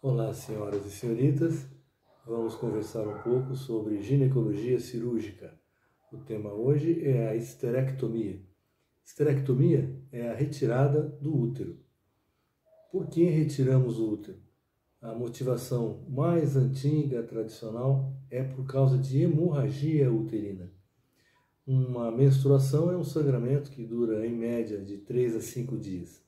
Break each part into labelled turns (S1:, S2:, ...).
S1: Olá, senhoras e senhoritas. Vamos conversar um pouco sobre ginecologia cirúrgica. O tema hoje é a histerectomia. Histerectomia é a retirada do útero. Por que retiramos o útero? A motivação mais antiga, tradicional, é por causa de hemorragia uterina. Uma menstruação é um sangramento que dura, em média, de 3 a 5 dias.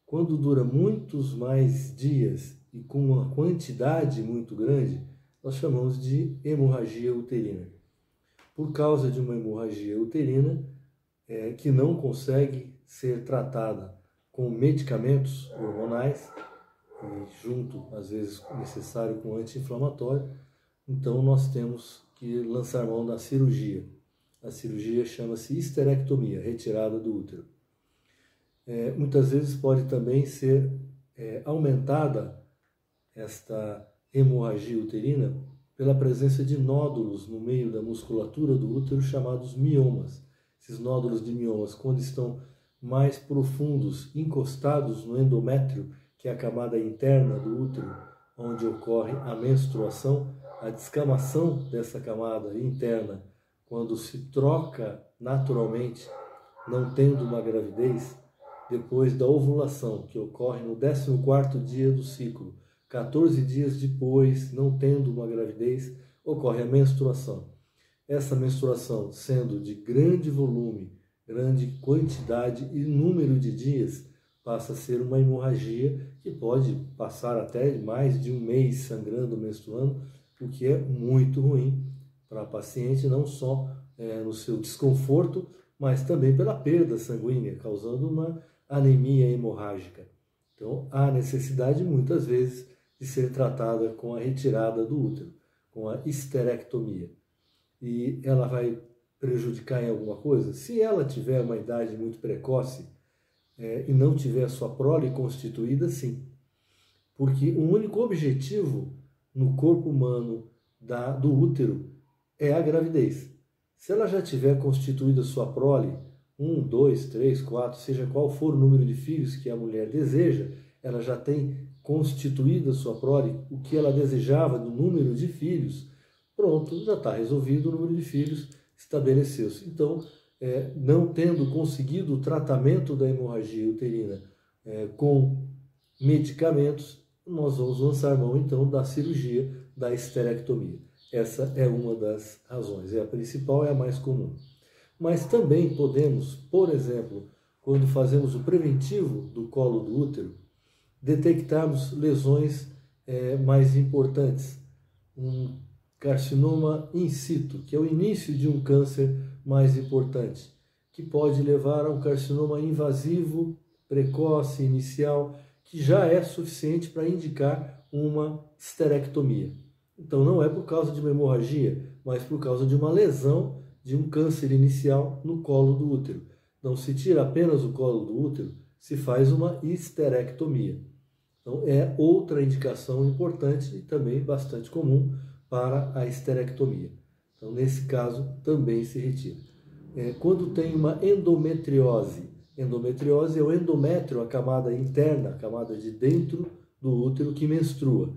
S1: Quando dura muitos mais dias e com uma quantidade muito grande, nós chamamos de hemorragia uterina. Por causa de uma hemorragia uterina que não consegue ser tratada com medicamentos hormonais, e junto, às vezes, necessário com anti-inflamatório, então nós temos que lançar mão da cirurgia. A cirurgia chama-se histerectomia, retirada do útero. Muitas vezes pode também ser aumentada esta hemorragia uterina pela presença de nódulos no meio da musculatura do útero chamados miomas. Esses nódulos de miomas, quando estão mais profundos, encostados no endométrio, que é a camada interna do útero, onde ocorre a menstruação, a descamação dessa camada interna, quando se troca naturalmente, não tendo uma gravidez, depois da ovulação, que ocorre no 14º dia do ciclo, 14 dias depois, não tendo uma gravidez, ocorre a menstruação. Essa menstruação, sendo de grande volume, grande quantidade e número de dias, passa a ser uma hemorragia que pode passar até mais de um mês sangrando, menstruando, o que é muito ruim para a paciente, não só no seu desconforto, mas também pela perda sanguínea, causando uma anemia hemorrágica. Então, há necessidade, muitas vezes, de ser tratada com a retirada do útero, com a histerectomia. E ela vai prejudicar em alguma coisa? Se ela tiver uma idade muito precoce e não tiver a sua prole constituída, sim. Porque o único objetivo no corpo humano do útero é a gravidez. Se ela já tiver constituída a sua prole, 1, 2, 3, 4, seja qual for o número de filhos que a mulher deseja, ela já tem constituída a sua prole, o que ela desejava do número de filhos, pronto, já está resolvido, o número de filhos estabeleceu-se. Então, não tendo conseguido o tratamento da hemorragia uterina com medicamentos, nós vamos lançar mão, então, da cirurgia da histerectomia. Essa é uma das razões, é a principal, é a mais comum. Mas também podemos, por exemplo, quando fazemos o preventivo do colo do útero, detectarmos lesões mais importantes. Um carcinoma in situ, que é o início de um câncer mais importante, que pode levar a um carcinoma invasivo, precoce, inicial, que já é suficiente para indicar uma histerectomia. Então não é por causa de uma hemorragia, mas por causa de uma lesão de um câncer inicial no colo do útero. Não se tira apenas o colo do útero, se faz uma histerectomia. Então é outra indicação importante e também bastante comum para a histerectomia. Então nesse caso também se retira. Quando tem uma endometriose, endometriose é o endométrio, a camada interna, a camada de dentro do útero que menstrua.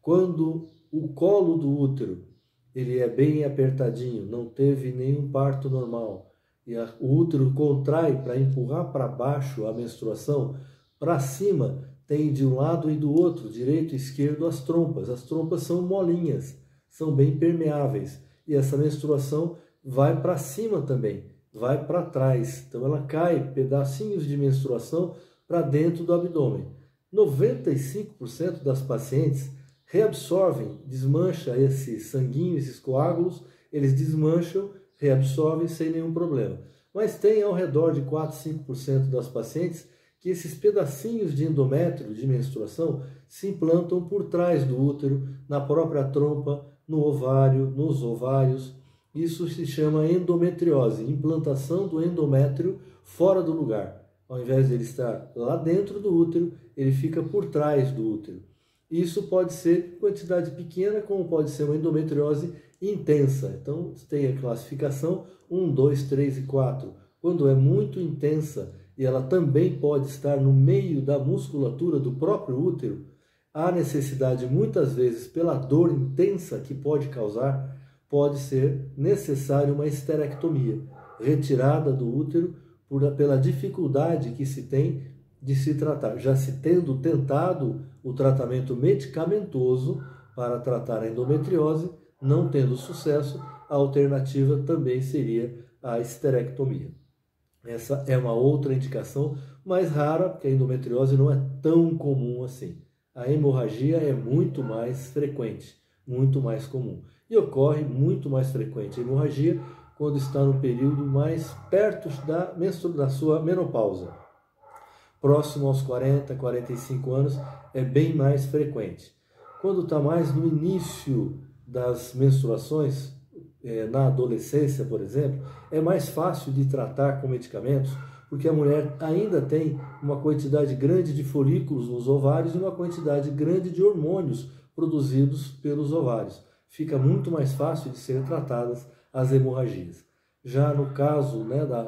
S1: Quando o colo do útero ele é bem apertadinho, não teve nenhum parto normal, e o útero contrai para empurrar para baixo a menstruação, para cima tem de um lado e do outro, direito e esquerdo, as trompas. As trompas são molinhas, são bem permeáveis, e essa menstruação vai para cima também, vai para trás. Então ela cai pedacinhos de menstruação para dentro do abdômen. 95% das pacientes reabsorvem, desmancha esses sanguinhos, esses coágulos, eles desmancham, reabsorvem sem nenhum problema. Mas tem ao redor de 4, 5% das pacientes que esses pedacinhos de endométrio, de menstruação, se implantam por trás do útero, na própria trompa, no ovário, nos ovários. Isso se chama endometriose, implantação do endométrio fora do lugar. Ao invés de ele estar lá dentro do útero, ele fica por trás do útero. Isso pode ser quantidade pequena, como pode ser uma endometriose intensa. Então, tem a classificação 1, 2, 3 e 4. Quando é muito intensa e ela também pode estar no meio da musculatura do próprio útero, há necessidade, muitas vezes, pela dor intensa que pode causar, pode ser necessário uma esterectomia, retirada do útero pela dificuldade que se tem de se tratar. Já se tendo tentado o tratamento medicamentoso para tratar a endometriose, não tendo sucesso, a alternativa também seria a esterectomia. Essa é uma outra indicação mais rara, porque a endometriose não é tão comum assim. A hemorragia é muito mais frequente, muito mais comum. E ocorre muito mais frequente a hemorragia quando está no período mais perto da sua menopausa. Próximo aos 40, 45 anos é bem mais frequente. Quando está mais no início das menstruações, na adolescência, por exemplo, é mais fácil de tratar com medicamentos, porque a mulher ainda tem uma quantidade grande de folículos nos ovários e uma quantidade grande de hormônios produzidos pelos ovários. Fica muito mais fácil de ser tratadas as hemorragias. Já no caso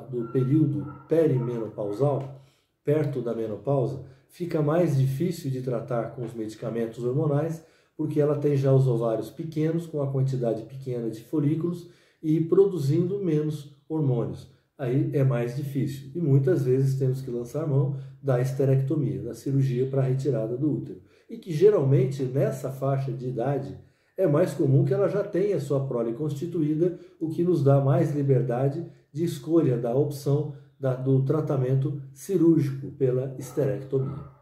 S1: do período perimenopausal, perto da menopausa, fica mais difícil de tratar com os medicamentos hormonais, porque ela tem já os ovários pequenos, com a quantidade pequena de folículos e produzindo menos hormônios. Aí é mais difícil e muitas vezes temos que lançar mão da esterectomia, da cirurgia para a retirada do útero. E que geralmente nessa faixa de idade é mais comum que ela já tenha sua prole constituída, o que nos dá mais liberdade de escolha da opção do tratamento cirúrgico pela esterectomia.